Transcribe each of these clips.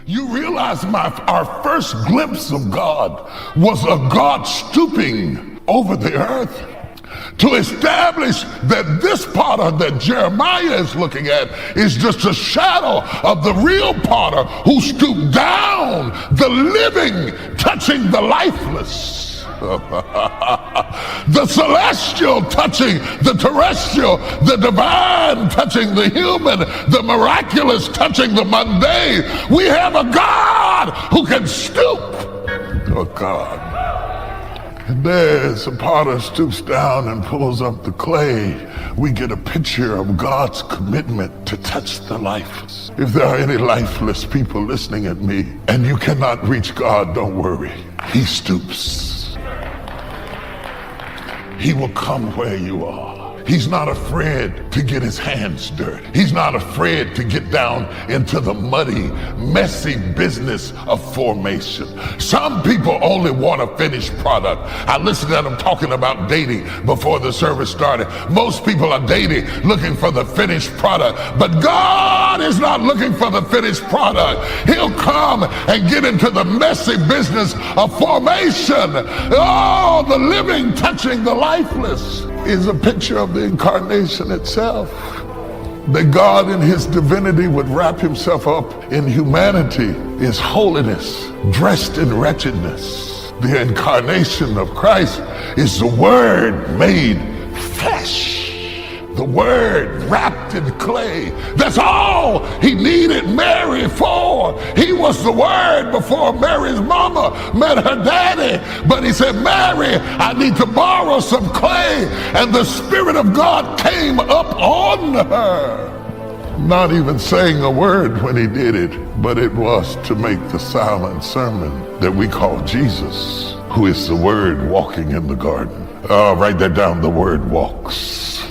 You realize our first glimpse of God was a God stooping over the earth to establish that this potter that Jeremiah is looking at is just a shadow of the real potter who stooped down, the living touching the lifeless. The celestial touching the terrestrial, the divine touching the human, the miraculous touching the mundane. We have a God who can stoop. Oh God. And as the potter stoops down and pulls up the clay, we get a picture of God's commitment to touch the lifeless. If there are any lifeless people listening at me and you cannot reach God, don't worry. He stoops. He will come where you are. He's not afraid to get his hands dirty. He's not afraid to get down into the muddy, messy business of formation. Some people only want a finished product. I listened to them talking about dating before the service started. Most people are dating looking for the finished product, but God is not looking for the finished product. He'll come and get into the messy business of formation. Oh, the living touching the lifeless is a picture of the incarnation itself. That God in his divinity would wrap himself up in humanity is holiness dressed in wretchedness. The incarnation of Christ is the Word made flesh. The Word wrapped in clay. That's all he needed Mary for. He was the Word before Mary's mama met her daddy. But he said, Mary, I need to borrow some clay. And the Spirit of God came up on her. Not even saying a word when he did it, but it was to make the silent sermon that we call Jesus, who is the Word walking in the garden. Write that down, the Word walks.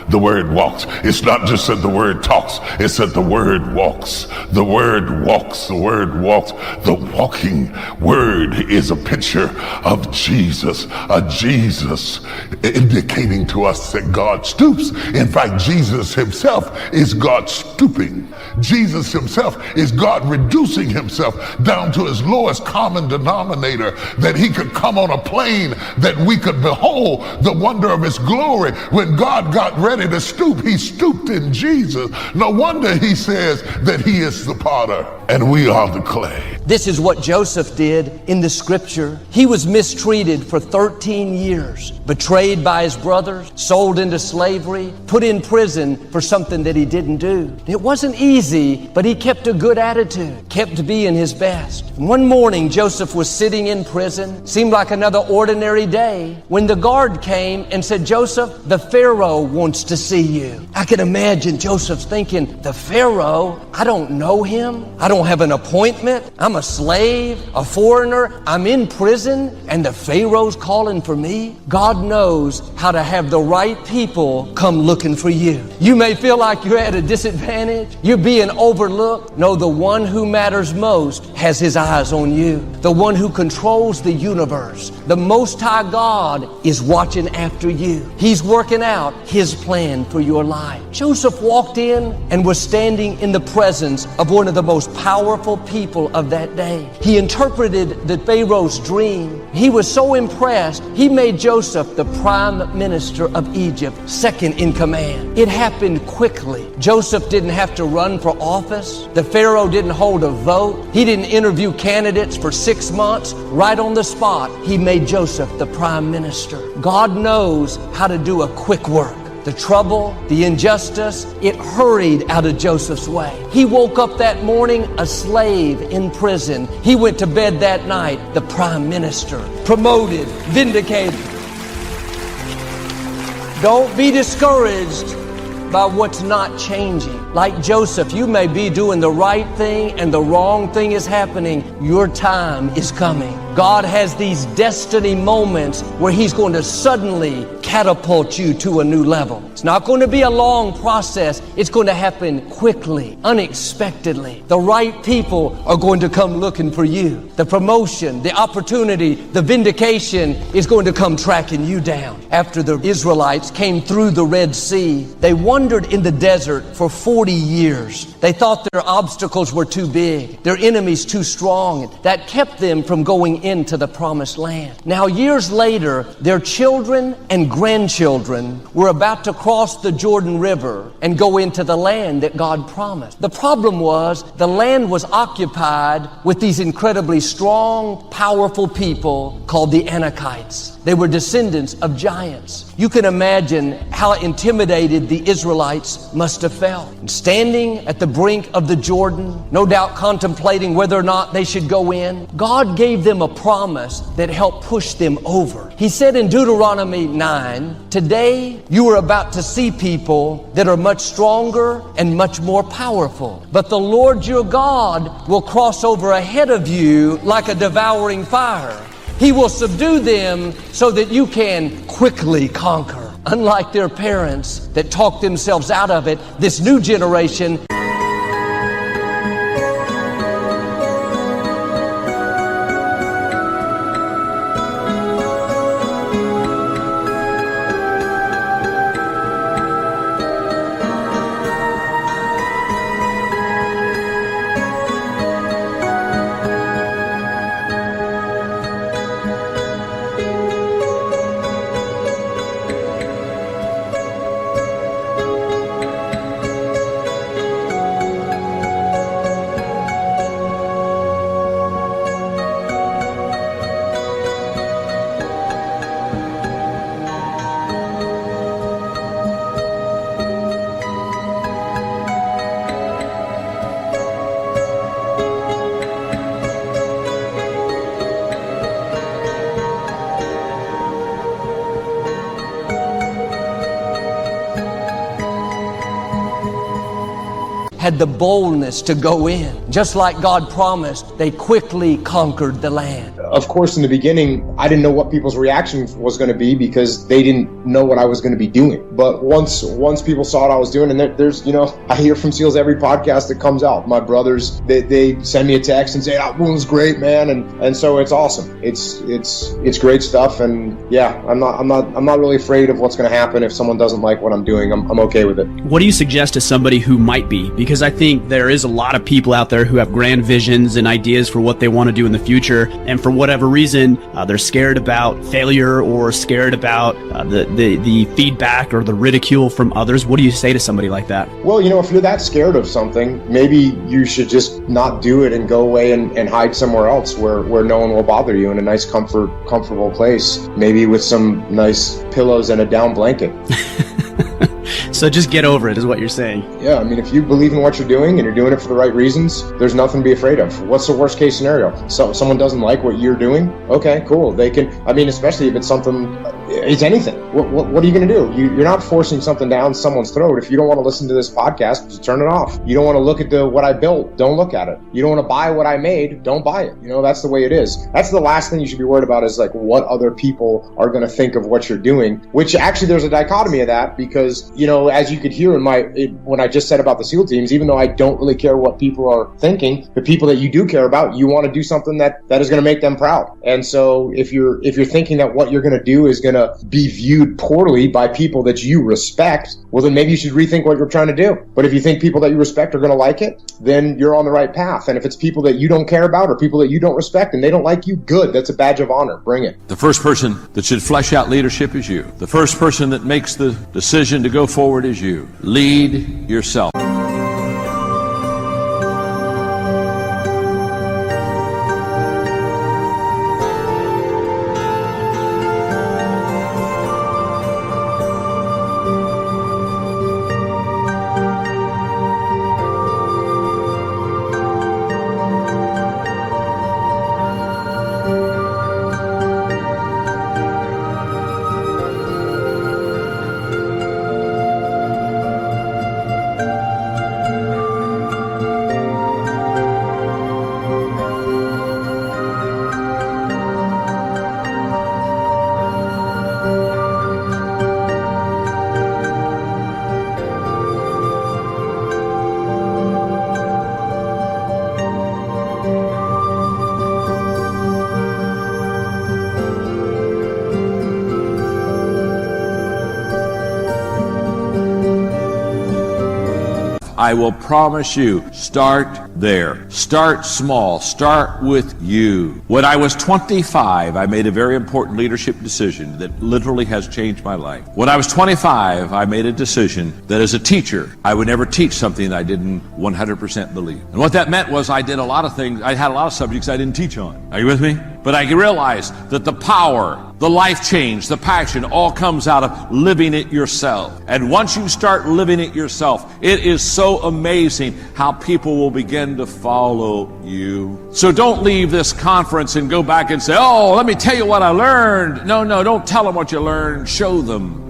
The Word walks. It's not just that the Word talks, it's that the Word walks. The Word walks. The Word walks. The walking Word is a picture of Jesus, a Jesus indicating to us that God stoops. In fact, Jesus himself is God stooping. Jesus himself is God reducing himself down to his lowest common denominator, that he could come on a plane that we could behold the wonder of his glory. When God got ready to stoop, he stooped in Jesus. No wonder he says that he is the potter and we are the clay. This is what Joseph did in the scripture. He was mistreated for 13 years, betrayed by his brothers, sold into slavery, put in prison for something that he didn't do. It wasn't easy, but he kept a good attitude, kept being his best. And one morning, Joseph was sitting in prison, seemed like another ordinary day, when the guard came and said, Joseph, the Pharaoh wants to see you. I can imagine Joseph thinking, the Pharaoh? I don't know him. I don't have an appointment. I'm a slave, a foreigner. I'm in prison, and the Pharaoh's calling for me. God knows how to have the right people come looking for you. You may feel like you're at a disadvantage. You're being overlooked. No, the one who matters most has his eyes on you. The one who controls the universe, the Most High God, is watching after you. He's working out his plan for your life. Joseph walked in and was standing in the presence of one of the most powerful people of that day. He interpreted the Pharaoh's dream. He was so impressed, he made Joseph the prime minister of Egypt, second in command. It happened quickly. Joseph didn't have to run for office. The Pharaoh didn't hold a vote. He didn't interview candidates for 6 months. Right on the spot, he made Joseph the prime minister. God knows how to do a quick work. The trouble, the injustice, it hurried out of Joseph's way. He woke up that morning a slave in prison. He went to bed that night the prime minister, promoted, vindicated. Don't be discouraged by what's not changing. Like Joseph, you may be doing the right thing and the wrong thing is happening. Your time is coming. God has these destiny moments where He's going to suddenly catapult you to a new level. It's not going to be a long process. It's going to happen quickly, unexpectedly. The right people are going to come looking for you. The promotion, the opportunity, the vindication is going to come tracking you down. After the Israelites came through the Red Sea, they wandered in the desert for 40 years. They thought their obstacles were too big, their enemies too strong. That kept them from going into the promised land. Now, years later, their children and grandchildren were about to cross the Jordan River and go into the land that God promised. The problem was the land was occupied with these incredibly strong, powerful people called the Anakites. They were descendants of giants. You can imagine how intimidated the Israelites must have felt. Standing at the brink of the Jordan, no doubt contemplating whether or not they should go in, God gave them a promise that helped push them over. He said in Deuteronomy 9, "Today you are about to see people that are much stronger and much more powerful. But the Lord your God will cross over ahead of you like a devouring fire. He will subdue them so that you can quickly conquer." Unlike their parents that talked themselves out of it, this new generation had the boldness to go in. Just like God promised, they quickly conquered the land. Of course, in the beginning, I didn't know what people's reaction was going to be because they didn't know what I was going to be doing. But once people saw what I was doing, and there's, I hear from SEALs every podcast that comes out. My brothers, they send me a text and say, "That one was great, man," and so it's awesome. It's great stuff, and yeah, I'm not really afraid of what's going to happen if someone doesn't like what I'm doing. I'm okay with it. What do you suggest to somebody who might be? Because I think there is a lot of people out there who have grand visions and ideas for what they want to do in the future, and for whatever reason, they're scared about failure or scared about the feedback or the ridicule from others. What do you say to somebody like that? Well, if you're that scared of something, maybe you should just not do it and go away and hide somewhere else where no one will bother you, in a nice comfortable place, maybe with some nice pillows and a down blanket. So just get over it is what you're saying. Yeah, if you believe in what you're doing and you're doing it for the right reasons, there's nothing to be afraid of. What's the worst case scenario? So someone doesn't like what you're doing? Okay, cool. They can, especially if it's something, it's anything. What are you going to do? You're not forcing something down someone's throat. If you don't want to listen to this podcast, just turn it off. You don't want to look at what I built, don't look at it. You don't want to buy what I made, don't buy it. That's the way it is. That's the last thing you should be worried about, is like what other people are going to think of what you're doing, which actually there's a dichotomy of that, because, as you could hear when I just said about the SEAL teams, even though I don't really care what people are thinking, the people that you do care about, you want to do something that is going to make them proud. And so if you're thinking that what you're going to do is going to be viewed poorly by people that you respect, well, then maybe you should rethink what you're trying to do. But if you think people that you respect are going to like it, then you're on the right path. And if it's people that you don't care about or people that you don't respect and they don't like you, good. That's a badge of honor. Bring it. The first person that should flesh out leadership is you. The first person that makes the decision to go forward is you. Lead yourself. I will promise you, start there. Start small. Start with you. When I was 25, I made a very important leadership decision that literally has changed my life. When I was 25, I made a decision that as a teacher, I would never teach something that I didn't 100% believe. And what that meant was I did a lot of things, I had a lot of subjects I didn't teach on. Are you with me? But I realized that the power, the life change, the passion all comes out of living it yourself. And once you start living it yourself, it is so amazing how people will begin to follow you. So don't leave this conference and go back and say, oh, let me tell you what I learned. No, don't tell them what you learned. Show them.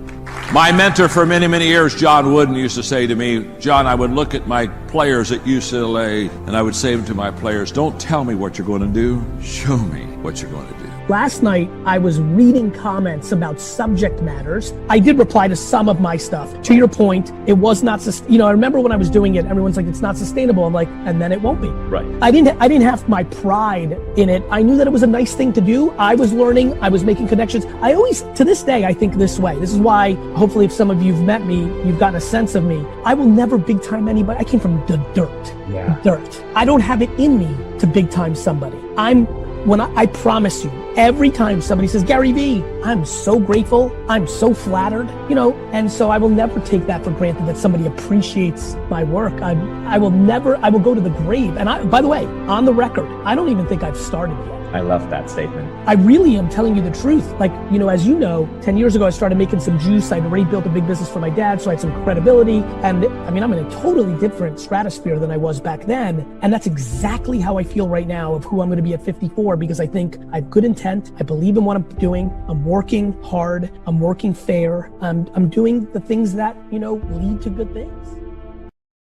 My mentor for many, many years, John Wooden, used to say to me, John, I would look at my players at UCLA and I would say to my players, don't tell me what you're going to do. Show me what you're going to do. Last night, I was reading comments about subject matters. I did reply to some of my stuff. To your point, it was not, I remember when I was doing it, everyone's like, it's not sustainable. I'm like, and then it won't be. Right. I didn't have my pride in it. I knew that it was a nice thing to do. I was learning, I was making connections. I always, to this day, I think this way. This is why, hopefully, if some of you've met me, you've gotten a sense of me. I will never big time anybody. I came from the dirt. Yeah. Dirt. I don't have it in me to big time somebody. I promise you, every time somebody says, Gary Vee, I'm so grateful, I'm so flattered, and so I will never take that for granted that somebody appreciates my work. I will go to the grave. And by the way, on the record, I don't even think I've started yet. I love that statement. I really am telling you the truth. Like, as you know, 10 years ago, I started making some juice. I'd already built a big business for my dad, so I had some credibility. And I'm in a totally different stratosphere than I was back then. And that's exactly how I feel right now of who I'm gonna be at 54, because I think I have good intent. I believe in what I'm doing. I'm working hard. I'm working fair. I'm doing the things that, lead to good things.